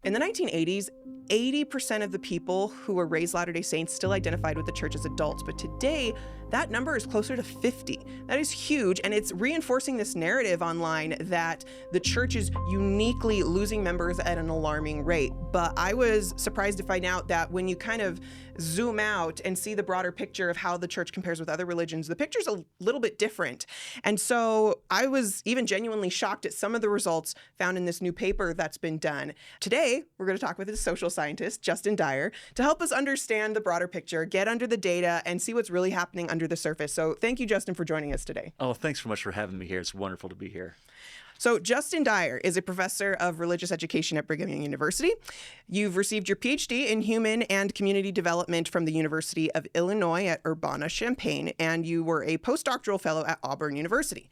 In the 1980s, 80% of the people who were raised Latter-day Saints still identified with the church as adults, but today that number is closer to 50. That is huge, and it's reinforcing this narrative online that the church is uniquely losing members at an alarming rate. But I was surprised to find out that when you kind of zoom out and see the broader picture of how the church compares with other religions, the picture's a little bit different. And so I was even genuinely shocked at some of the results found in this new paper that's been done. Today, we're going to talk with a social scientist, Justin Dyer, to help us understand the broader picture, get under the data, and see what's really happening under the surface. So thank you, Justin, for joining us today. Oh, thanks so much for having me here. It's wonderful to be here. So Justin Dyer is a professor of religious education at Brigham Young University. You've received your PhD in human and community development from the University of Illinois at Urbana-Champaign, and you were a postdoctoral fellow at Auburn University.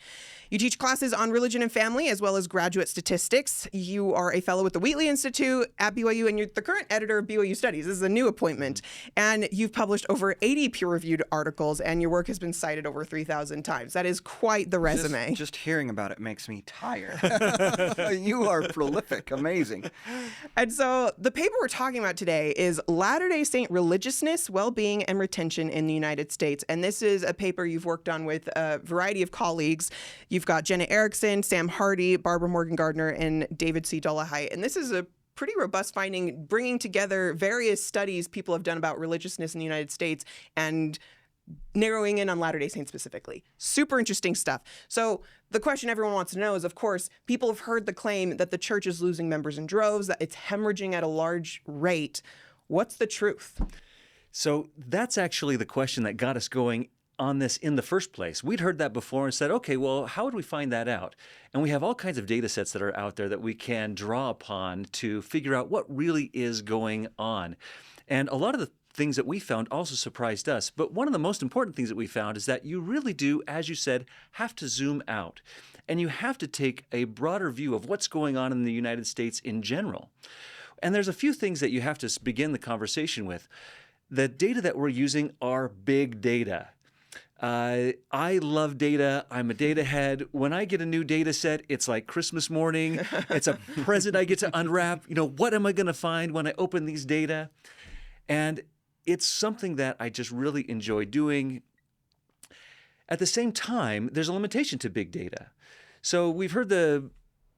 You teach classes on religion and family, as well as graduate statistics. You are a fellow with the Wheatley Institute at BYU, and you're the current editor of BYU Studies. This is a new appointment. And you've published over 80 peer-reviewed articles, and your work has been cited over 3,000 times. That is quite the resume. Just hearing about it makes me tired. You are prolific. Amazing. And so the paper we're talking about today is Latter-day Saint Religiousness, Well-Being, and Retention in the United States. And this is a paper you've worked on with a variety of colleagues. You've got Jenna Erickson, Sam Hardy, Barbara Morgan Gardner, and David C. Dolahite. And this is a pretty robust finding, bringing together various studies people have done about religiousness in the United States and narrowing in on Latter-day Saints specifically. Super interesting stuff. So the question everyone wants to know is, of course, people have heard the claim that the church is losing members in droves, that it's hemorrhaging at a large rate. What's the truth? So that's actually the question that got us going on this in the first place. We'd heard that before and said, okay, well, how would we find that out? And we have all kinds of data sets that are out there that we can draw upon to figure out what really is going on. And a lot of the things that we found also surprised us. But one of the most important things that we found is that you really do, as you said, have to zoom out. And you have to take a broader view of what's going on in the United States in general. And there's a few things that you have to begin the conversation with. The data that we're using are big data. I love data. I'm a data head. When I get a new data set, it's like Christmas morning. It's a present I get to unwrap. What am I going to find when I open these data? And it's something that I just really enjoy doing. At the same time, there's a limitation to big data. So we've heard the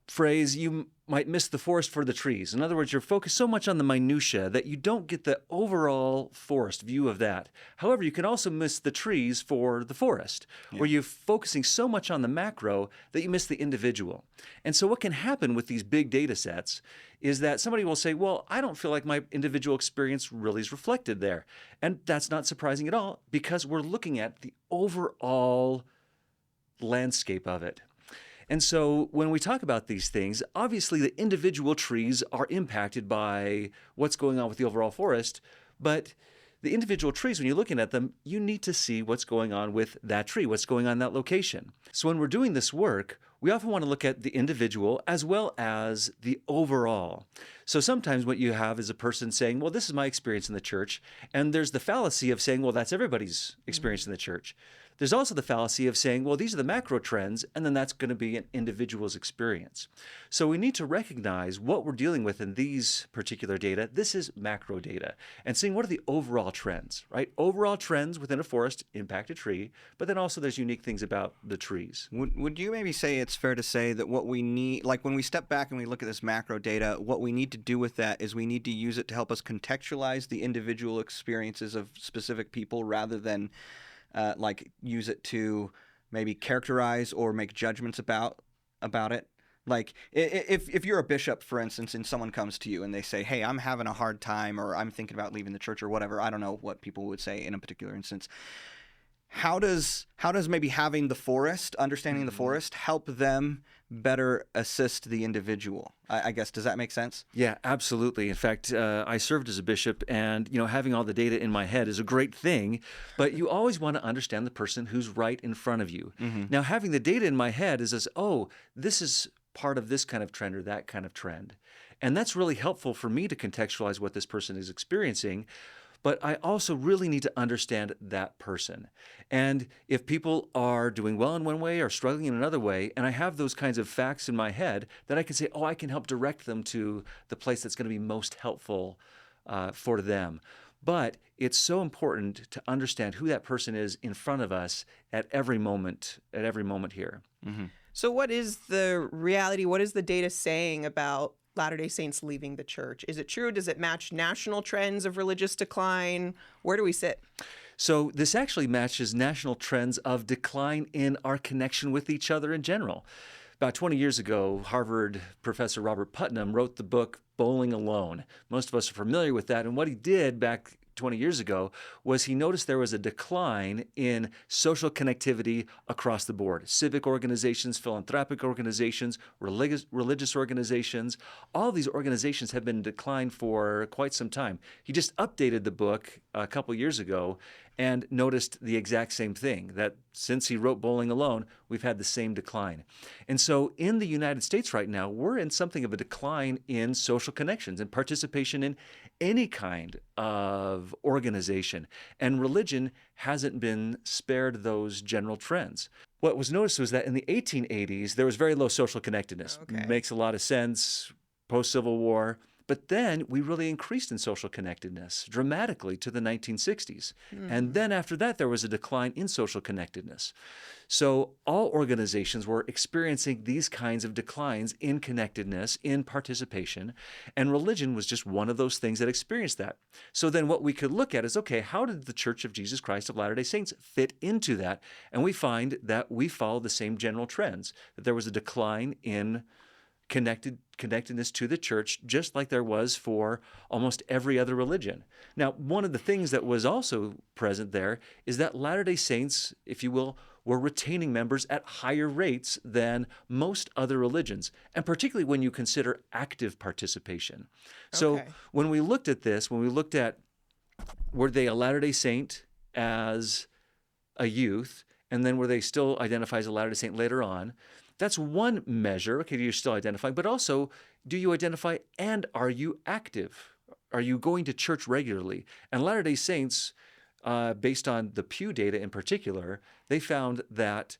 phrase, you might miss the forest for the trees. In other words, you're focused so much on the minutia that you don't get the overall forest view of that. However, you can also miss the trees for the forest, where you're focusing so much on the macro that you miss the individual. And so what can happen with these big data sets is that somebody will say, well, I don't feel like my individual experience really is reflected there. And that's not surprising at all, because we're looking at the overall landscape of it. And so when we talk about these things, obviously the individual trees are impacted by what's going on with the overall forest, but the individual trees, when you're looking at them, you need to see what's going on with that tree, what's going on in that location. So when we're doing this work, we often want to look at the individual as well as the overall. So sometimes what you have is a person saying, well, this is my experience in the church, and there's the fallacy of saying, well, that's everybody's experience in the church. There's also the fallacy of saying, well, these are the macro trends, and then that's going to be an individual's experience. So we need to recognize what we're dealing with in these particular data. This is macro data, and seeing what are the overall trends, right? Overall trends within a forest impact a tree, but then also there's unique things about the trees. Would you maybe say it's fair to say that what we need, like when we step back and we look at this macro data, what we need to do with that is we need to use it to help us contextualize the individual experiences of specific people rather than use it to maybe characterize or make judgments about it? Like if you're a bishop, for instance, and someone comes to you and they say, hey, I'm having a hard time, or I'm thinking about leaving the church, or whatever, I don't know what people would say in a particular instance. How does maybe having the forest, understanding the forest, help them better assist the individual? I guess, does that make sense? Yeah, absolutely. In fact, I served as a bishop, and having all the data in my head is a great thing, but you always want to understand the person who's right in front of you. Mm-hmm. Now, having the data in my head is this is part of this kind of trend or that kind of trend. And that's really helpful for me to contextualize what this person is experiencing. but I also really need to understand that person. And if people are doing well in one way or struggling in another way, and I have those kinds of facts in my head, then I can say, oh, I can help direct them to the place that's going to be most helpful for them. But it's so important to understand who that person is in front of us at every moment here. Mm-hmm. So what is the reality? What is the data saying about Latter-day Saints leaving the church? Is it true? Does it match national trends of religious decline? Where do we sit? So this actually matches national trends of decline in our connection with each other in general. About 20 years ago, Harvard professor Robert Putnam wrote the book Bowling Alone. Most of us are familiar with that. And what he did back 20 years ago was he noticed there was a decline in social connectivity across the board. Civic organizations, philanthropic organizations, religious organizations, all these organizations have been in decline for quite some time. He just updated the book a couple years ago and noticed the exact same thing, that since he wrote Bowling Alone, we've had the same decline. And so in the United States right now, we're in something of a decline in social connections and participation in any kind of organization. And religion hasn't been spared those general trends. What was noticed was that in the 1880s, there was very low social connectedness. Okay. Makes a lot of sense, post-Civil War. But then we really increased in social connectedness dramatically to the 1960s. And then after that, there was a decline in social connectedness. So all organizations were experiencing these kinds of declines in connectedness, in participation, and religion was just one of those things that experienced that. So then what we could look at is, okay, how did the Church of Jesus Christ of Latter-day Saints fit into that? And we find that we follow the same general trends, that there was a decline in connectedness to the church, just like there was for almost every other religion. Now, one of the things that was also present there is that Latter-day Saints, if you will, were retaining members at higher rates than most other religions, and particularly when you consider active participation. So Okay. when we looked at this, when we looked at were they a Latter-day Saint as a youth, and then were they still identified as a Latter-day Saint later on, that's one measure. Okay, you're still identifying, but also, do you identify and are you active? Are you going to church regularly? And Latter-day Saints, based on the Pew data in particular, they found that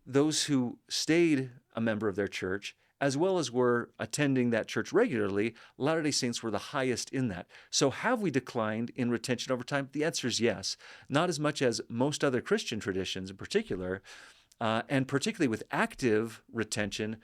those who stayed a member of their church, as well as were attending that church regularly, Latter-day Saints were the highest in that. So have we declined in retention over time? The answer is yes. Not as much as most other Christian traditions in particular, and particularly with active retention,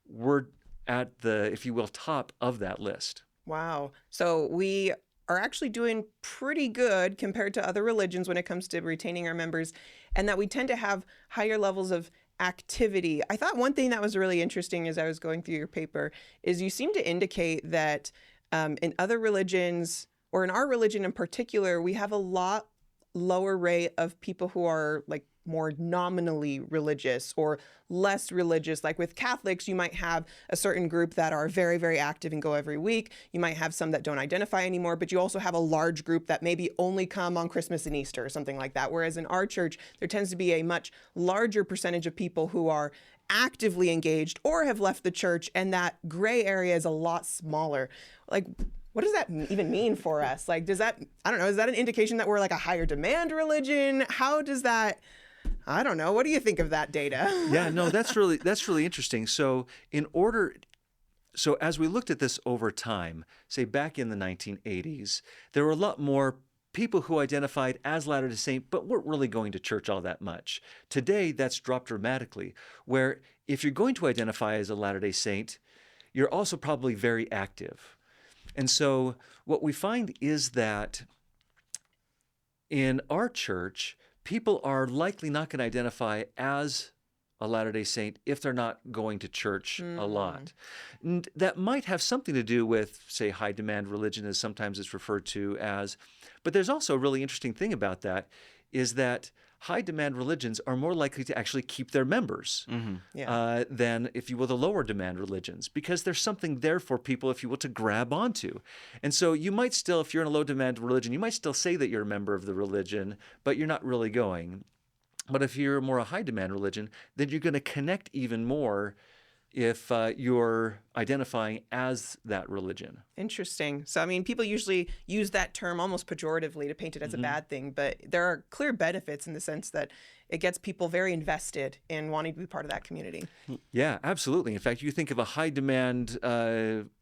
we're at the, if you will, top of that list. Wow. So we are actually doing pretty good compared to other religions when it comes to retaining our members, and that we tend to have higher levels of activity. I thought one thing that was really interesting as I was going through your paper is you seem to indicate that in other religions, or in our religion in particular, we have a lot lower rate of people who are like more nominally religious or less religious. Like with Catholics, you might have a certain group that are very, very active and go every week. You might have some that don't identify anymore, but you also have a large group that maybe only come on Christmas and Easter or something like that. Whereas in our church, there tends to be a much larger percentage of people who are actively engaged or have left the church, and that gray area is a lot smaller. Like, what does that even mean for us? Like, does that, I don't know, is that an indication that we're like a higher demand religion? How does that, I don't know. What do you think of that data? Yeah, no, that's really interesting. So as we looked at this over time, say back in the 1980s, there were a lot more people who identified as Latter-day Saint, but weren't really going to church all that much. Today, that's dropped dramatically, where if you're going to identify as a Latter-day Saint, you're also probably very active. And so what we find is that in our church, people are likely not going to identify as a Latter-day Saint if they're not going to church a lot. And that might have something to do with, say, high demand religion, as sometimes it's referred to as. But there's also a really interesting thing about that, is that high demand religions are more likely to actually keep their members than, if you will, the lower demand religions, because there's something there for people, if you will, to grab onto. And so you might still, if you're in a low demand religion, you might still say that you're a member of the religion, but you're not really going. But if you're more a high demand religion, then you're going to connect even more if you're identifying as that religion. Interesting. So, I mean, people usually use that term almost pejoratively to paint it as a bad thing, but there are clear benefits in the sense that it gets people very invested in wanting to be part of that community. Yeah, absolutely. In fact, you think of a high demand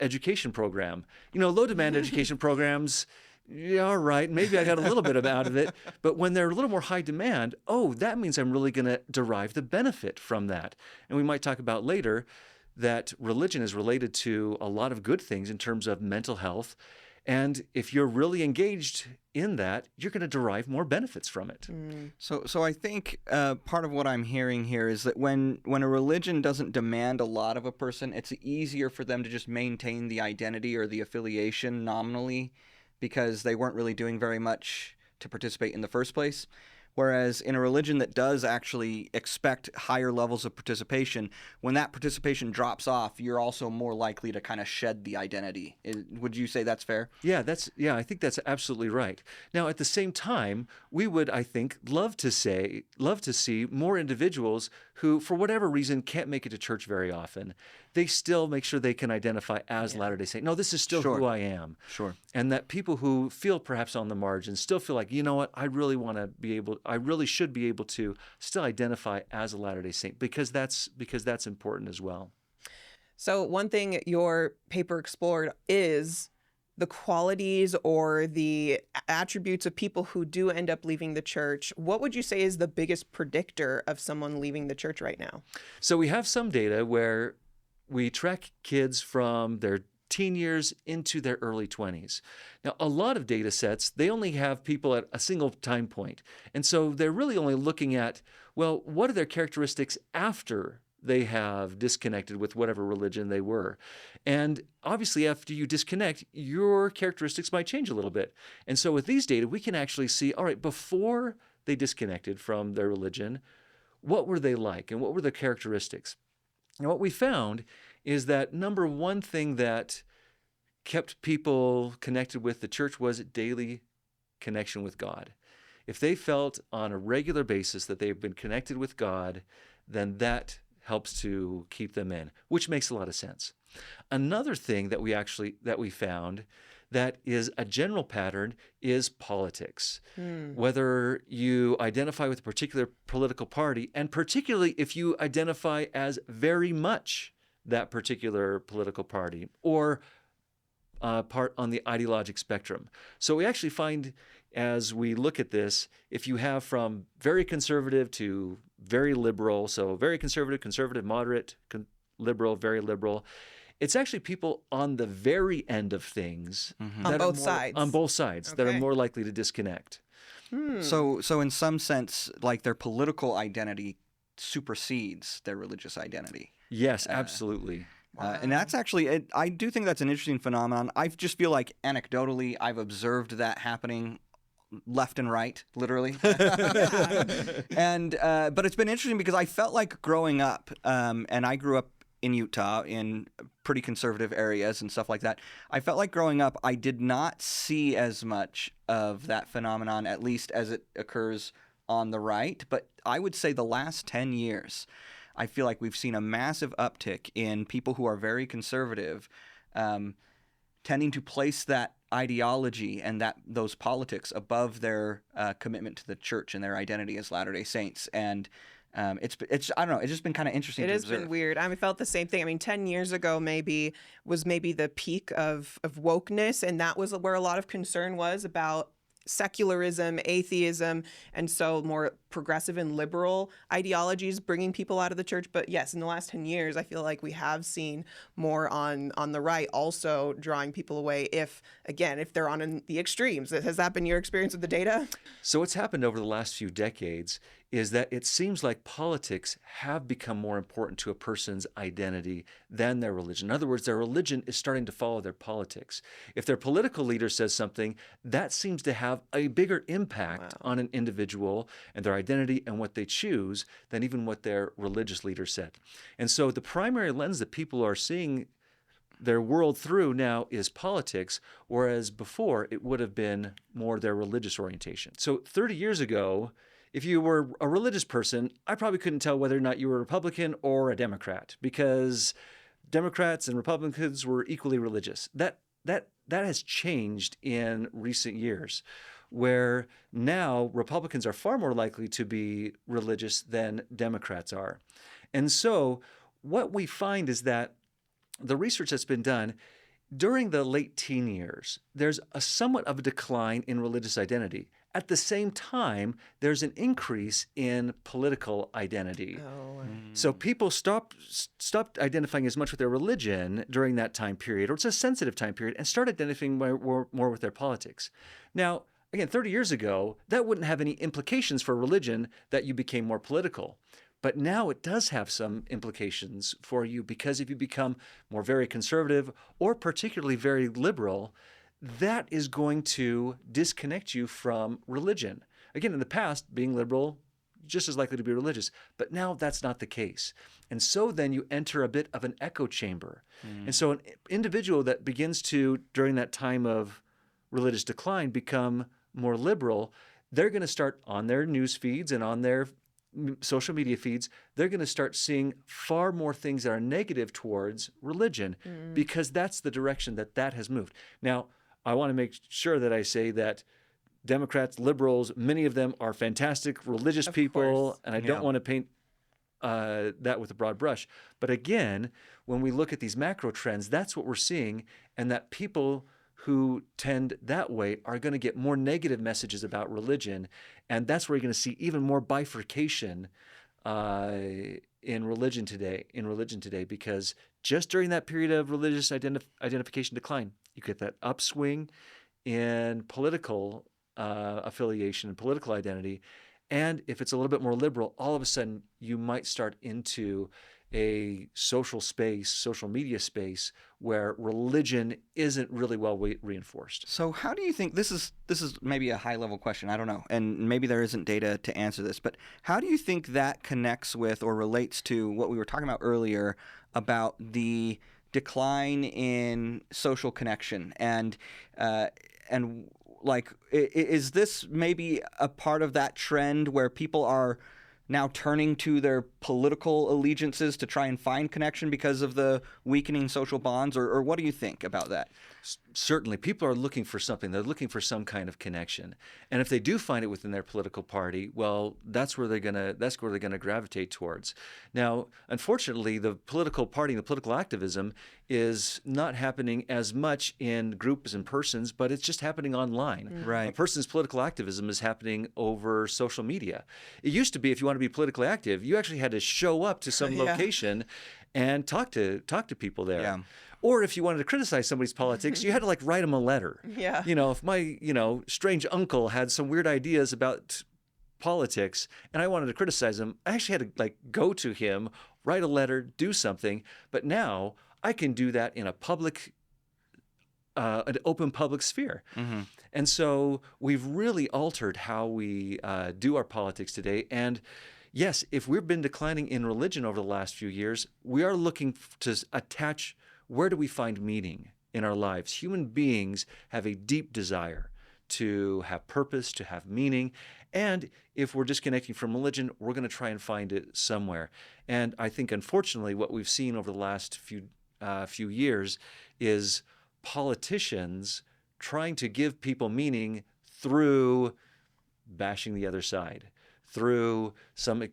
education program. Low demand education programs, yeah, all right, maybe I got a little bit out of it. But when they're a little more high demand, that means I'm really going to derive the benefit from that. And we might talk about later that religion is related to a lot of good things in terms of mental health. And if you're really engaged in that, you're going to derive more benefits from it. So I think part of what I'm hearing here is that when a religion doesn't demand a lot of a person, it's easier for them to just maintain the identity or the affiliation nominally because they weren't really doing very much to participate in the first place. Whereas in a religion that does actually expect higher levels of participation, when that participation drops off, you're also more likely to kind of shed the identity. Would you say that's fair? Yeah, I think that's absolutely right. Now, at the same time, we would, I think, love to see more individuals who, for whatever reason, can't make it to church very often. They still make sure they can identify as Latter-day Saint. No, this is still who I am. Sure. And that people who feel perhaps on the margins still feel like, you know what, I really should be able to still identify as a Latter-day Saint because that's important as well. So one thing your paper explored is the qualities or the attributes of people who do end up leaving the church. What would you say is the biggest predictor of someone leaving the church right now? So we have some data where we track kids from their teen years into their early 20s. Now, a lot of data sets, they only have people at a single time point. And so they're really only looking at, well, what are their characteristics after they have disconnected with whatever religion they were? And obviously, after you disconnect, your characteristics might change a little bit. And so with these data, we can actually see, all right, before they disconnected from their religion, what were they like and what were their characteristics? And what we found is that number one thing that kept people connected with the church was daily connection with God. If they felt on a regular basis that they've been connected with God, then that helps to keep them in, which makes a lot of sense. Another thing that we found that is a general pattern is politics. Whether you identify with a particular political party, and particularly if you identify as very much that particular political party or part on the ideologic spectrum. So we actually find as we look at this, if you have from very conservative to very liberal, so very conservative, moderate, liberal, very liberal, it's actually people on the very end of things. On both sides. On both sides that are Okay. more likely to disconnect. So in some sense, like their political identity supersedes their religious identity. Yes, absolutely. And that's actually, I do think that's an interesting phenomenon. I just feel like anecdotally, I've observed that happening left and right, literally. And but it's been interesting because I felt like growing up, and I grew up in Utah in pretty conservative areas and stuff like that. I felt like growing up, I did not see as much of that phenomenon, at least as it occurs on the right. But I would say the last 10 years, I feel like we've seen a massive uptick in people who are very conservative, tending to place that ideology and those politics above their commitment to the church and their identity as Latter-day Saints. And it's I don't know, it's just been kind of interesting to observe. It has been weird. I felt the same thing. I mean, 10 years ago was maybe the peak of wokeness, and that was where a lot of concern was about secularism, atheism, and so more progressive and liberal ideologies bringing people out of the church. But yes, in the last 10 years, I feel like we have seen more on the right also drawing people away if they're on the extremes. Has that been your experience with the data? So what's happened over the last few decades is that it seems like politics have become more important to a person's identity than their religion. In other words, their religion is starting to follow their politics. If their political leader says something, that seems to have a bigger impact on an individual and their identity and what they choose than even what their religious leader said. And so the primary lens that people are seeing their world through now is politics, whereas before it would have been more their religious orientation. So 30 years ago, if you were a religious person, I probably couldn't tell whether or not you were a Republican or a Democrat, because Democrats and Republicans were equally religious. That has changed in recent years, where now Republicans are far more likely to be religious than Democrats are. And so what we find is that the research that's been done during the late teen years, there's a somewhat of a decline in religious identity. At the same time, there's an increase in political identity. Oh, So people stopped identifying as much with their religion during that time period, or it's a sensitive time period, and start identifying more with their politics. Now, again, 30 years ago, that wouldn't have any implications for religion that you became more political. But now it does have some implications for you, because if you become more very conservative or particularly very liberal, that is going to disconnect you from religion. Again, in the past, being liberal, just as likely to be religious, but now that's not the case. And so then you enter a bit of an echo chamber. And so an individual that begins to, during that time of religious decline, become more liberal, they're going to start on their news feeds and on their social media feeds, they're going to start seeing far more things that are negative towards religion, because that's the direction that has moved. Now, I want to make sure that I say that Democrats, liberals, many of them are fantastic religious people, course. and I don't want to paint that with a broad brush. But again, when we look at these macro trends, that's what we're seeing, and that people who tend that way are going to get more negative messages about religion, and that's where you're going to see even more bifurcation in religion today, because just during that period of religious identification decline, you get that upswing in political affiliation and political identity, and if it's a little bit more liberal, all of a sudden you might start into a social media space where religion isn't really well reinforced. So how do you think, this is maybe a high level question, I don't know, and maybe there isn't data to answer this, but how do you think that connects with or relates to what we were talking about earlier about the decline in social connection, and like, is this maybe a part of that trend where people are now turning to their political allegiances to try and find connection because of the weakening social bonds, or what do you think about that? Certainly, people are looking for something. They're looking for some kind of connection, and if they do find it within their political party, well, that's where they're gonna gravitate towards. Now, unfortunately, the political party and the political activism is not happening as much in groups and persons, but it's just happening online. Right. A person's political activism is happening over social media. It used to be, if you want to be politically active, you actually had to show up to some location and talk to people there. Yeah. Or if you wanted to criticize somebody's politics, you had to like write them a letter. Yeah. You know, if my, strange uncle had some weird ideas about politics and I wanted to criticize him, I actually had to like go to him, write a letter, do something. But now I can do that in a public, an open public sphere. Mm-hmm. And so we've really altered how we do our politics today. And yes, if we've been declining in religion over the last few years, we are looking to attach, where do we find meaning in our lives? Human beings have a deep desire to have purpose, to have meaning. And if we're disconnecting from religion, we're going to try and find it somewhere. And I think, unfortunately, what we've seen over the last few years is politicians trying to give people meaning through bashing the other side, through some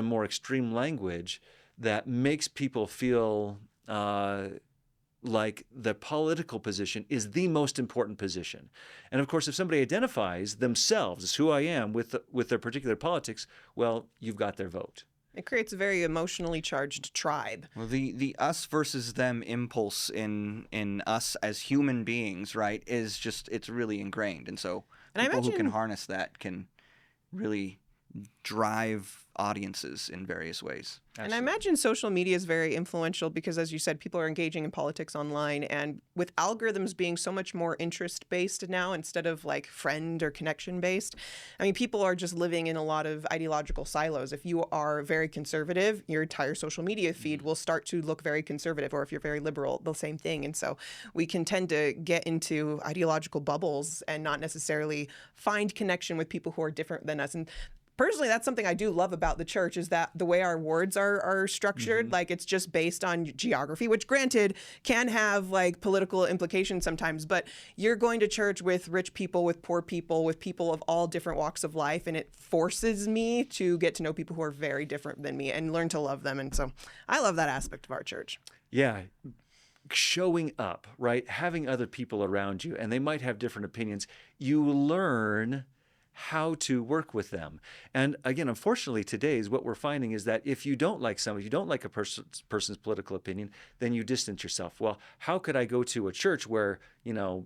more extreme language that makes people feel like the political position is the most important position. And of course, if somebody identifies themselves as who I am with their particular politics, well, you've got their vote. It creates a very emotionally charged tribe. Well, the us versus them impulse in us as human beings, right, is just, it's really ingrained. And so people who can harness that can really drive audiences in various ways. And I imagine social media is very influential because, as you said, people are engaging in politics online, and with algorithms being so much more interest-based now instead of like friend or connection-based, I mean, people are just living in a lot of ideological silos. If you are very conservative, your entire social media feed will start to look very conservative, or if you're very liberal, the same thing. And so we can tend to get into ideological bubbles and not necessarily find connection with people who are different than us. And personally, that's something I do love about the church, is that the way our wards are structured, like it's just based on geography, which granted can have like political implications sometimes, but you're going to church with rich people, with poor people, with people of all different walks of life. And it forces me to get to know people who are very different than me and learn to love them. And so I love that aspect of our church. Yeah. Showing up, right? Having other people around you, and they might have different opinions. You learn how to work with them. And again, unfortunately, today is what we're finding is that if you don't like somebody, you don't like a person's political opinion, then you distance yourself. Well, how could I go to a church where,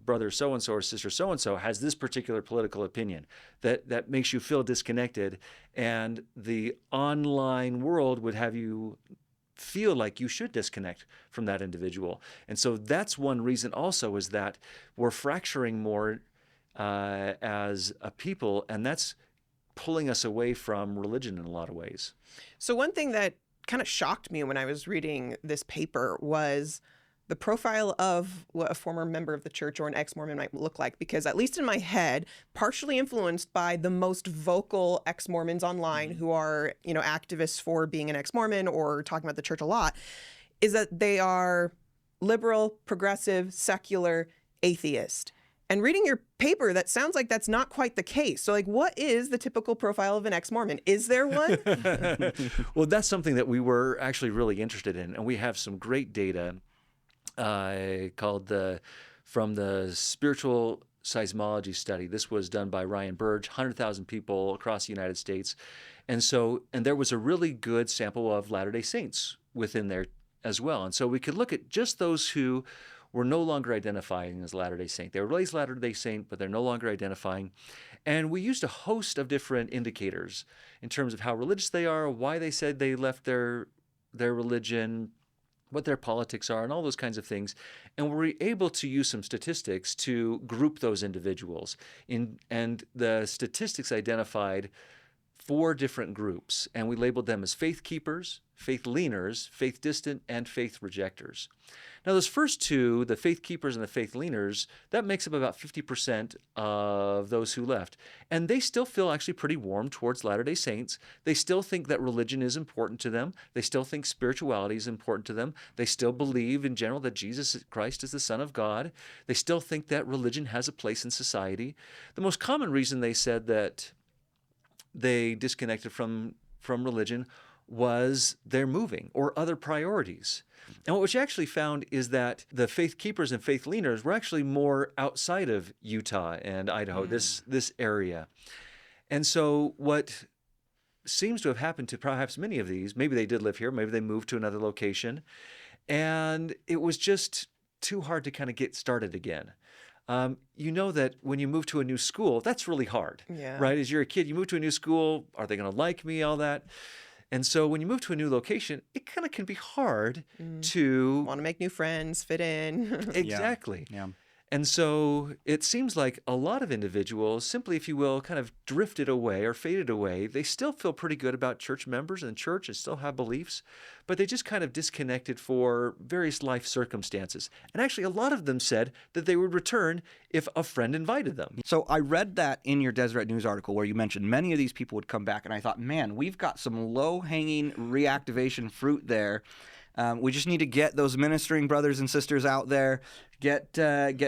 brother so-and-so or sister so-and-so has this particular political opinion that makes you feel disconnected, and the online world would have you feel like you should disconnect from that individual. And so that's one reason also, is that we're fracturing more as a people, and that's pulling us away from religion in a lot of ways. So one thing that kind of shocked me when I was reading this paper was the profile of what a former member of the church or an ex-Mormon might look like, because at least in my head, partially influenced by the most vocal ex-Mormons online who are, activists for being an ex-Mormon or talking about the church a lot, is that they are liberal, progressive, secular, atheist. And reading your paper, that sounds like that's not quite the case. So, what is the typical profile of an ex-Mormon? Is there one? Well, that's something that we were actually really interested in, and we have some great data called from the Spiritual Seismology Study. This was done by Ryan Burge, 100,000 people across the United States. And there was a really good sample of Latter-day Saints within there as well. And so we could look at just those who were no longer identifying as Latter-day Saint. They were raised Latter-day Saint, but they're no longer identifying. And we used a host of different indicators in terms of how religious they are, why they said they left their religion, what their politics are, and all those kinds of things. And we're able to use some statistics to group those individuals. And the statistics identified 4 different groups, and we labeled them as faith keepers, faith leaners, faith distant, and faith rejectors. Now, those first 2, the faith keepers and the faith leaners, that makes up about 50% of those who left. And they still feel actually pretty warm towards Latter-day Saints. They still think that religion is important to them. They still think spirituality is important to them. They still believe in general that Jesus Christ is the Son of God. They still think that religion has a place in society. The most common reason they said that they disconnected from religion was their moving or other priorities. And what we actually found is that the faith keepers and faith leaners were actually more outside of Utah and Idaho, this area. And so what seems to have happened to perhaps many of these, maybe they did live here, maybe they moved to another location, and it was just too hard to kind of get started again. You know that when you move to a new school, that's really hard, right? As you're a kid, you move to a new school, are they going to like me, all that? And so when you move to a new location, it kind of can be hard to want to make new friends, fit in. Exactly. Yeah. And so it seems like a lot of individuals simply, if you will, kind of drifted away or faded away. They still feel pretty good about church members and church and still have beliefs, but they just kind of disconnected for various life circumstances. And actually, a lot of them said that they would return if a friend invited them. So I read that in your Deseret News article where you mentioned many of these people would come back, and I thought, man, we've got some low-hanging reactivation fruit there. We just need to get those ministering brothers and sisters out there, get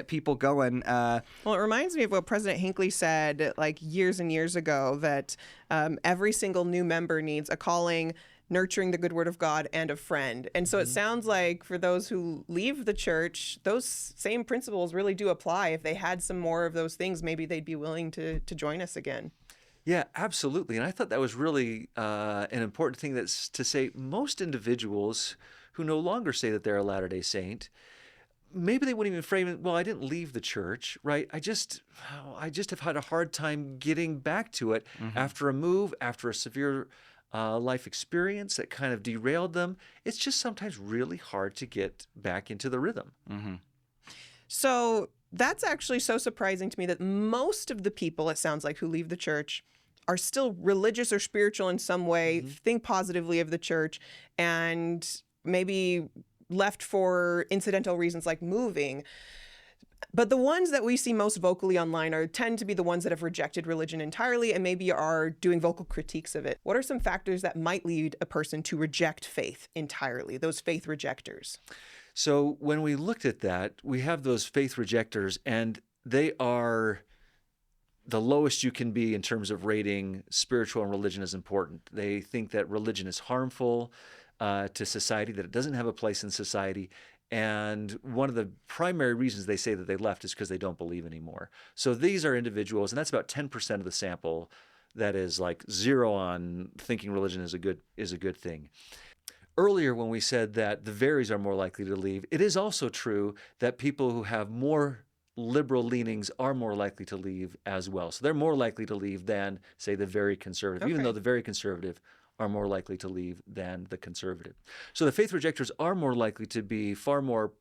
people going. Well, it reminds me of what President Hinckley said years and years ago, that every single new member needs a calling, nurturing the good word of God, and a friend. And so it sounds like for those who leave the church, those same principles really do apply. If they had some more of those things, maybe they'd be willing to join us again. Yeah, absolutely. And I thought that was really an important thing, that's to say most individuals who no longer say that they're a Latter-day Saint, maybe they wouldn't even frame it, well, I didn't leave the church, right? I just have had a hard time getting back to it after a move, after a severe life experience that kind of derailed them. It's just sometimes really hard to get back into the rhythm. So that's actually so surprising to me that most of the people, it sounds like, who leave the church are still religious or spiritual in some way, think positively of the church, and maybe left for incidental reasons like moving. But the ones that we see most vocally online tend to be the ones that have rejected religion entirely and maybe are doing vocal critiques of it. What are some factors that might lead a person to reject faith entirely, those faith rejectors? So when we looked at that, we have those faith rejectors, and they are the lowest you can be in terms of rating spiritual and religion as important. They think that religion is harmful to society, that it doesn't have a place in society. And one of the primary reasons they say that they left is because they don't believe anymore. So these are individuals, and that's about 10% of the sample that is like zero on thinking religion is a good thing. Earlier, when we said that the varies are more likely to leave, it is also true that people who have more liberal leanings are more likely to leave as well. So they're more likely to leave than, say, the very conservative, even though the very conservative are more likely to leave than the conservative. So the faith rejectors are more likely to be far more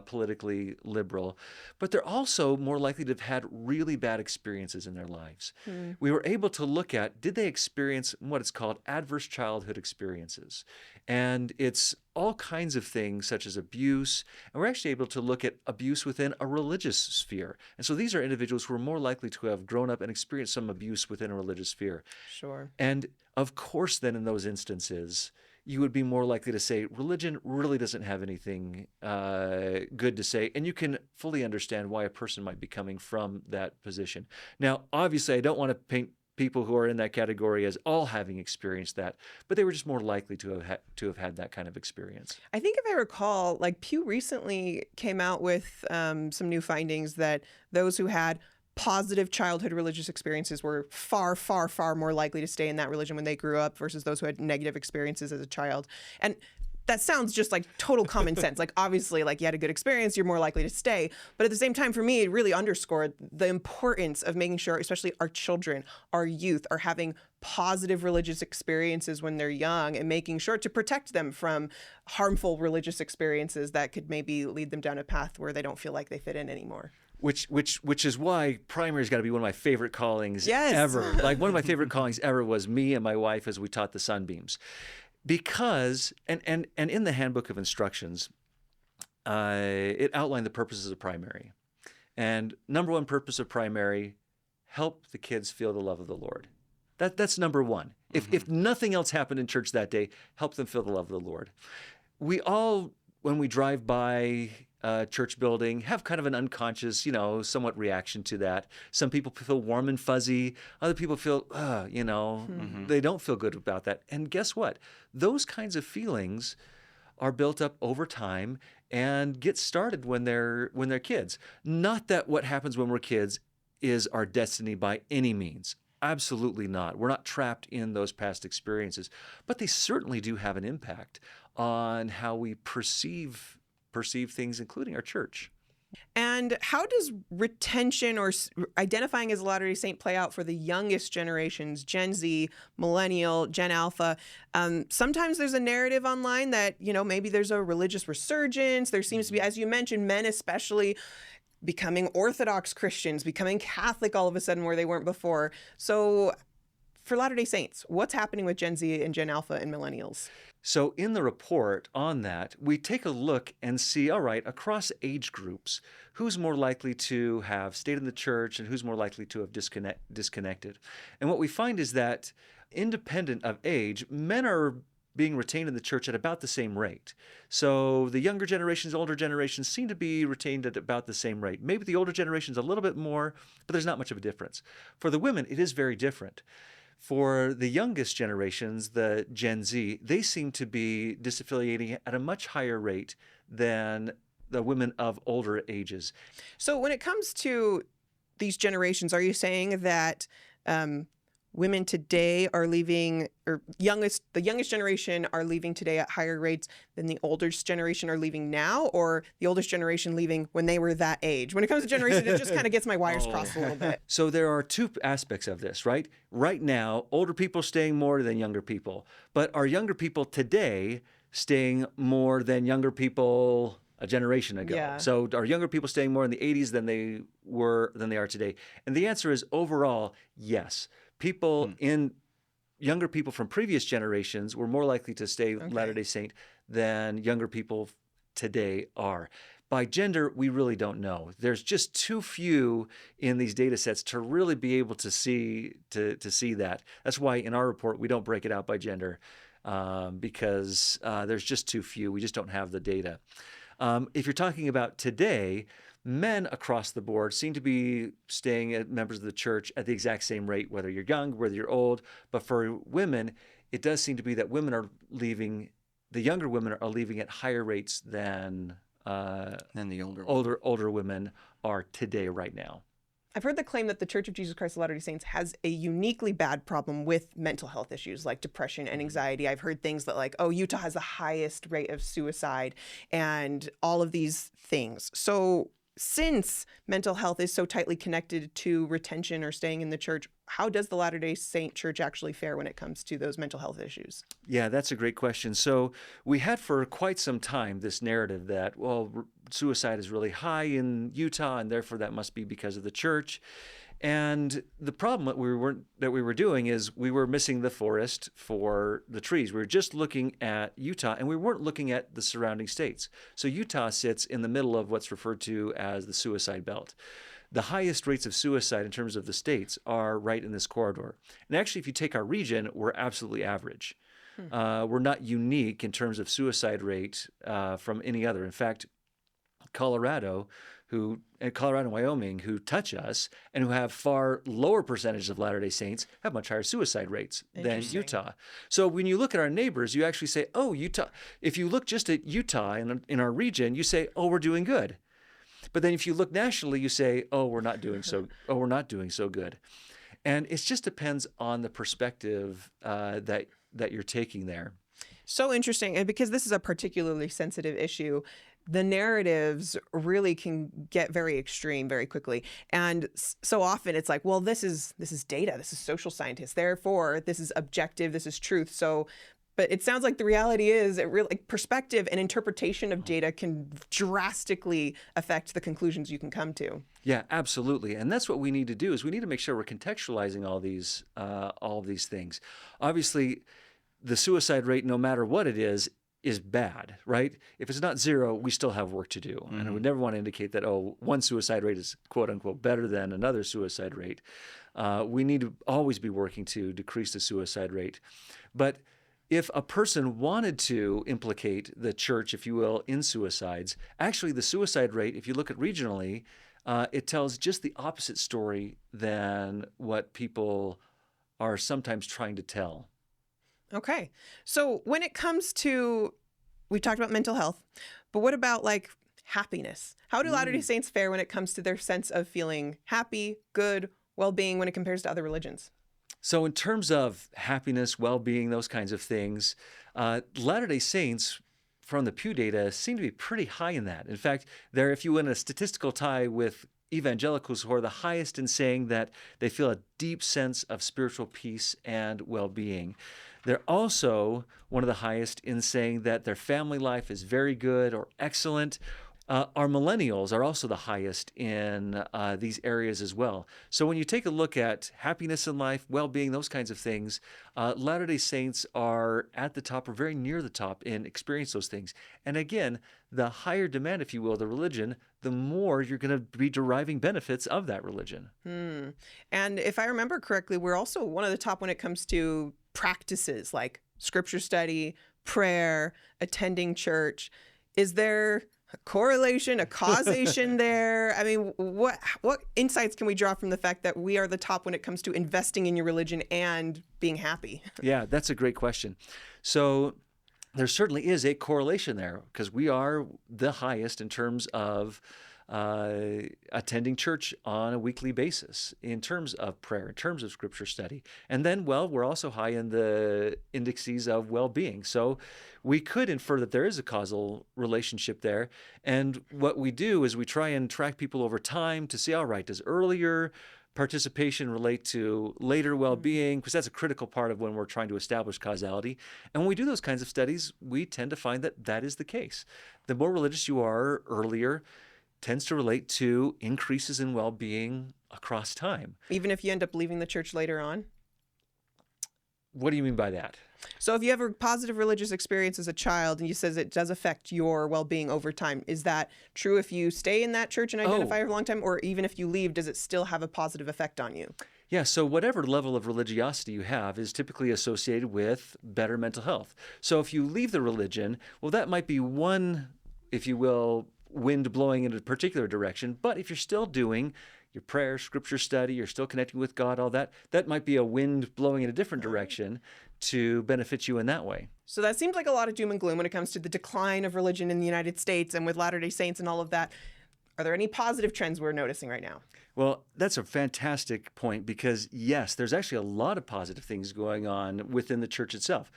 politically liberal, but they're also more likely to have had really bad experiences in their lives. We were able to look at, did they experience what is called adverse childhood experiences? And it's all kinds of things such as abuse, and we're actually able to look at abuse within a religious sphere. And so these are individuals who are more likely to have grown up and experienced some abuse within a religious sphere. Sure. And of course, then in those instances, you would be more likely to say religion really doesn't have anything good to say, and you can fully understand why a person might be coming from that position. Now, obviously, I don't want to paint people who are in that category as all having experienced that, but they were just more likely to have had that kind of experience. I think if I recall, like Pew recently came out with some new findings that those who had positive childhood religious experiences were far, far, far more likely to stay in that religion when they grew up versus those who had negative experiences as a child. And that sounds just like total common sense. Like, obviously, like you had a good experience, you're more likely to stay. But at the same time, for me, it really underscored the importance of making sure, especially our children, our youth, are having positive religious experiences when they're young and making sure to protect them from harmful religious experiences that could maybe lead them down a path where they don't feel like they fit in anymore. Which is why primary's got to be one of my favorite callings Yes. ever. Like one of my favorite callings ever was me and my wife as we taught the sunbeams. Because, and in the handbook of instructions, it outlined the purposes of primary. And number one purpose of primary, help the kids feel the love of the Lord. That's number one. If nothing else happened in church that day, help them feel the love of the Lord. We all, when we drive by church building, have kind of an unconscious, somewhat reaction to that. Some people feel warm and fuzzy. Other people feel, they don't feel good about that. And guess what? Those kinds of feelings are built up over time and get started when they're kids. Not that what happens when we're kids is our destiny by any means. Absolutely not. We're not trapped in those past experiences, but they certainly do have an impact on how we perceive things, including our church. And how does retention or identifying as a Latter-day Saint play out for the youngest generations, Gen Z, Millennial, Gen Alpha? Sometimes there's a narrative online that, maybe there's a religious resurgence. There seems to be, as you mentioned, men especially becoming Orthodox Christians, becoming Catholic all of a sudden where they weren't before. So for Latter-day Saints, what's happening with Gen Z and Gen Alpha and Millennials? So in the report on that, we take a look and see, all right, across age groups, who's more likely to have stayed in the church and who's more likely to have disconnected. And what we find is that independent of age, men are being retained in the church at about the same rate. So the younger generations, older generations seem to be retained at about the same rate. Maybe the older generation's a little bit more, but there's not much of a difference. For the women, it is very different. For the youngest generations, the Gen Z, they seem to be disaffiliating at a much higher rate than the women of older ages. So when it comes to these generations, are you saying that women today are leaving, or the youngest generation are leaving today at higher rates than the oldest generation are leaving now, or the oldest generation leaving when they were that age? When it comes to generation, it just kind of gets my wires crossed a little bit. So there are two aspects of this, right? Right now, older people staying more than younger people, but are younger people today staying more than younger people a generation ago? Yeah. So are younger people staying more in the 80s than they are today? And the answer is overall, yes. Younger people from previous generations were more likely to stay Latter-day Saint than younger people today are. By gender, we really don't know. There's just too few in these data sets to really be able to see that. That's why in our report we don't break it out by gender, because there's just too few. We just don't have the data. If you're talking about today, men across the board seem to be staying as members of the church at the exact same rate, whether you're young, whether you're old. But for women, it does seem to be that women are leaving. The younger women are leaving at higher rates than the older women are today, right now. I've heard the claim that the Church of Jesus Christ of Latter-day Saints has a uniquely bad problem with mental health issues like depression and anxiety. I've heard things that like, oh, Utah has the highest rate of suicide and all of these things. So since mental health is so tightly connected to retention or staying in the church, how does the Latter-day Saint Church actually fare when it comes to those mental health issues? Yeah, that's a great question. So we had for quite some time this narrative that, well, suicide is really high in Utah, and therefore that must be because of the church. And the problem that we were doing is we were missing the forest for the trees. We were just looking at Utah, and we weren't looking at the surrounding states. So Utah sits in the middle of what's referred to as the suicide belt. The highest rates of suicide in terms of the states are right in this corridor. And actually, if you take our region, we're absolutely average. We're not unique in terms of suicide rate from any other. In fact, Colorado and Wyoming, who touch us and who have far lower percentages of Latter-day Saints, have much higher suicide rates than Utah. So when you look at our neighbors, you actually say, oh, Utah. If you look just at Utah in our region, you say, oh, we're doing good. But then if you look nationally, you say, oh, we're not doing so good. And it just depends on the perspective that you're taking there. So interesting. And because this is a particularly sensitive issue, the narratives really can get very extreme very quickly. And so often it's like, well, this is data, this is social scientists, therefore this is objective, this is truth. So, but it sounds like the reality is it really, like, perspective and interpretation of data can drastically affect the conclusions you can come to. Yeah, absolutely. And that's what we need to do, is we need to make sure we're contextualizing all of these things. Obviously, the suicide rate, no matter what it is bad, right? If it's not zero, we still have work to do. Mm-hmm. And I would never want to indicate that, oh, one suicide rate is quote unquote better than another suicide rate. We need to always be working to decrease the suicide rate. But if a person wanted to implicate the church, if you will, in suicides, actually the suicide rate, if you look at regionally, it tells just the opposite story than what people are sometimes trying to tell. Okay. So when it comes to, we've talked about mental health, but what about like happiness? How do Latter-day Saints fare when it comes to their sense of feeling happy, good, well-being when it compares to other religions? So in terms of happiness, well-being, those kinds of things, Latter-day Saints, from the Pew data, seem to be pretty high in that. In fact, they're, if you win a statistical tie with evangelicals, who are the highest in saying that they feel a deep sense of spiritual peace and well-being. They're also one of the highest in saying that their family life is very good or excellent. Our millennials are also the highest in these areas as well. So when you take a look at happiness in life, well-being, those kinds of things, Latter-day Saints are at the top or very near the top in experience those things. And again, the higher demand, if you will, the religion, the more you're going to be deriving benefits of that religion. And if I remember correctly, we're also one of the top when it comes to practices like scripture study, prayer, attending church. Is there a correlation, a causation there? I mean, what insights can we draw from the fact that we are the top when it comes to investing in your religion and being happy? Yeah, that's a great question. So there certainly is a correlation there, because we are the highest in terms of attending church on a weekly basis, in terms of prayer, in terms of scripture study. And then, well, we're also high in the indices of well-being. So we could infer that there is a causal relationship there. And what we do is we try and track people over time to see, all right, does earlier participation relate to later well-being? Because that's a critical part of when we're trying to establish causality. And when we do those kinds of studies, we tend to find that that is the case. The more religious you are earlier tends to relate to increases in well-being across time. Even if you end up leaving the church later on? What do you mean by that? So if you have a positive religious experience as a child and you says it does affect your well-being over time, is that true if you stay in that church and identify for a long time, or even if you leave, does it still have a positive effect on you? Yeah, so whatever level of religiosity you have is typically associated with better mental health. So if you leave the religion, well, that might be one, if you will, wind blowing in a particular direction. But if you're still doing your prayer, scripture study, you're still connecting with God, all that, that might be a wind blowing in a different direction to benefit you in that way. So that seems like a lot of doom and gloom when it comes to the decline of religion in the United States and with Latter-day Saints and all of that. Are there any positive trends we're noticing right now? Well, that's a fantastic point because, yes, there's actually a lot of positive things going on within the church itself.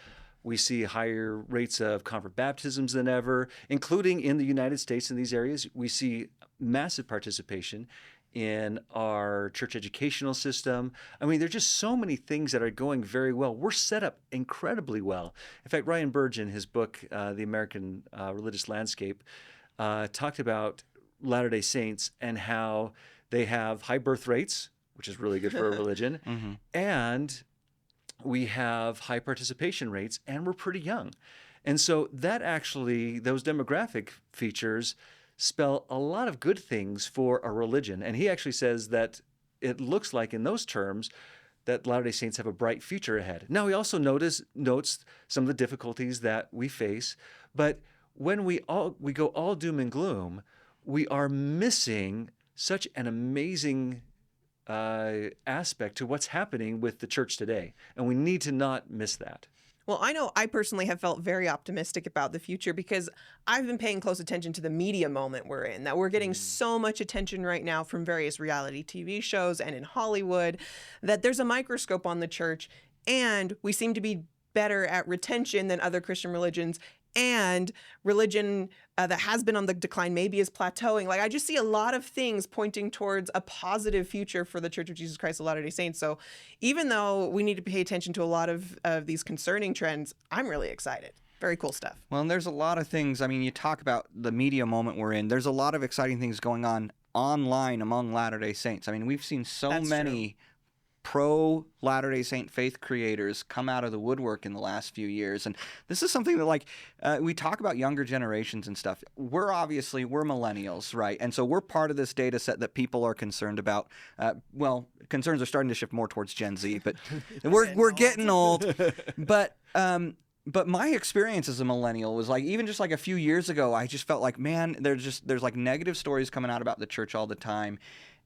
We see higher rates of convert baptisms than ever, including in the United States in these areas. We see massive participation in our church educational system. I mean, there's just so many things that are going very well. We're set up incredibly well. In fact, Ryan Burge, in his book, The American Religious Landscape, talked about Latter-day Saints and how they have high birth rates, which is really good for a religion, and we have high participation rates, and we're pretty young. And so that actually, those demographic features spell a lot of good things for a religion. And he actually says that it looks like in those terms that Latter-day Saints have a bright future ahead. Now, he also notes some of the difficulties that we face, but when we go all doom and gloom, we are missing such an amazing aspect to what's happening with the church today. And we need to not miss that. Well, I know I personally have felt very optimistic about the future because I've been paying close attention to the media moment we're in, that we're getting so much attention right now from various reality TV shows and in Hollywood, that there's a microscope on the church, and we seem to be better at retention than other Christian religions, and religion that has been on the decline maybe is plateauing. Like, I just see a lot of things pointing towards a positive future for the Church of Jesus Christ of Latter-day Saints. So even though we need to pay attention to a lot of these concerning trends, I'm really excited. Very cool stuff. Well, and there's a lot of things. I mean, you talk about the media moment we're in. There's a lot of exciting things going on online among Latter-day Saints. I mean, we've seen That's many true. pro Latter-day Saint faith creators come out of the woodwork in the last few years. And this is something that, like, we talk about younger generations and stuff. We're millennials, right? And so we're part of this data set that people are concerned about. Well, concerns are starting to shift more towards Gen Z, but we're getting old. But my experience as a millennial was like, even just like a few years ago, I just felt like, man, there's like negative stories coming out about the church all the time.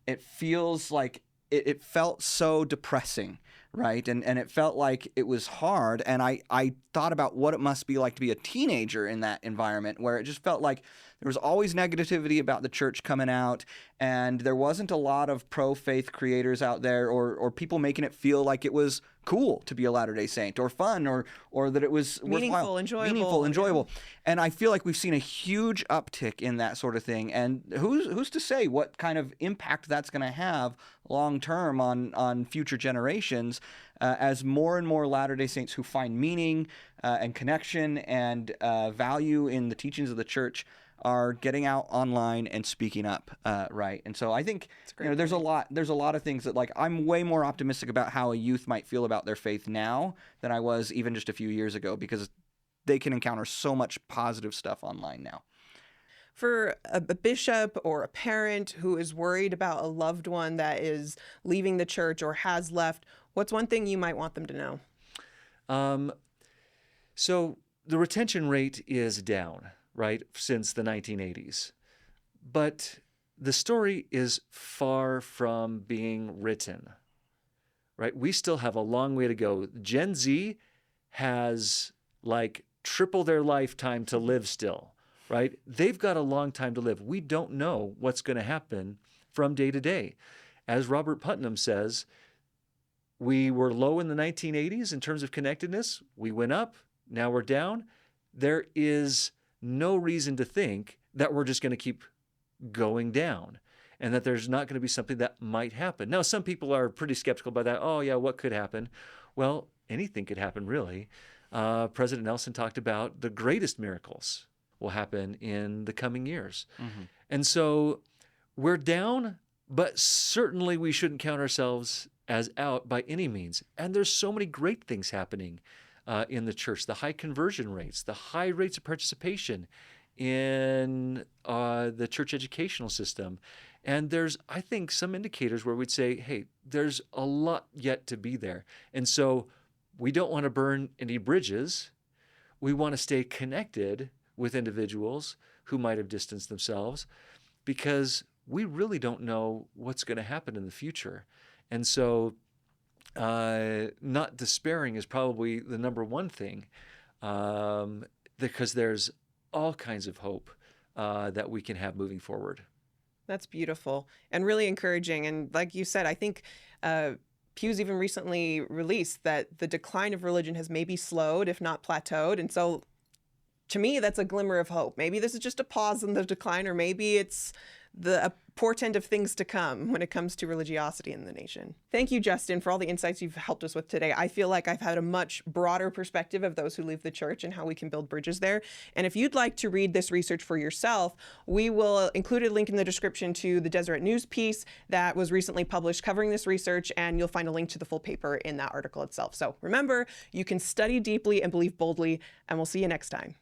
It feels like it felt so depressing, right? And it felt like it was hard. And I thought about what it must be like to be a teenager in that environment, where it just felt like there was always negativity about the church coming out, and there wasn't a lot of pro-faith creators out there, or people making it feel like it was cool to be a Latter-day Saint, or fun, or that it was Meaningful, enjoyable. And I feel like we've seen a huge uptick in that sort of thing. And who's to say what kind of impact that's going to have long term on future generations, as more and more Latter-day Saints who find meaning and connection and value in the teachings of the church are getting out online and speaking up, right? And so I think there's a lot of things that, like, I'm way more optimistic about how a youth might feel about their faith now than I was even just a few years ago, because they can encounter so much positive stuff online now. For a bishop or a parent who is worried about a loved one that is leaving the church or has left, what's one thing you might want them to know? So the retention rate is down, right, since the 1980s. But the story is far from being written, right? We still have a long way to go. Gen Z has like triple their lifetime to live still, right? They've got a long time to live. We don't know what's going to happen from day to day. As Robert Putnam says, we were low in the 1980s in terms of connectedness. We went up. Now we're down. There is no reason to think that we're just going to keep going down and that there's not going to be something that might happen. Now, some people are pretty skeptical about that. Oh, yeah, what could happen? Well, anything could happen, really. President Nelson talked about the greatest miracles will happen in the coming years. Mm-hmm. And so we're down, but certainly we shouldn't count ourselves as out by any means. And there's so many great things happening in the church, the high conversion rates, the high rates of participation in the church educational system. And there's, I think, some indicators where we'd say, hey, there's a lot yet to be there. And so we don't want to burn any bridges. We want to stay connected with individuals who might have distanced themselves, because we really don't know what's going to happen in the future. And so not despairing is probably the number one thing, because there's all kinds of hope that we can have moving forward. That's beautiful and really encouraging. And like you said, I think Pew's even recently released that the decline of religion has maybe slowed, if not plateaued. And so to me, that's a glimmer of hope. Maybe this is just a pause in the decline, or maybe it's a portent of things to come when it comes to religiosity in the nation. Thank you, Justin, for all the insights you've helped us with today. I feel like I've had a much broader perspective of those who leave the church and how we can build bridges there. And if you'd like to read this research for yourself, we will include a link in the description to the Deseret News piece that was recently published covering this research, and you'll find a link to the full paper in that article itself. So remember, you can study deeply and believe boldly, and we'll see you next time.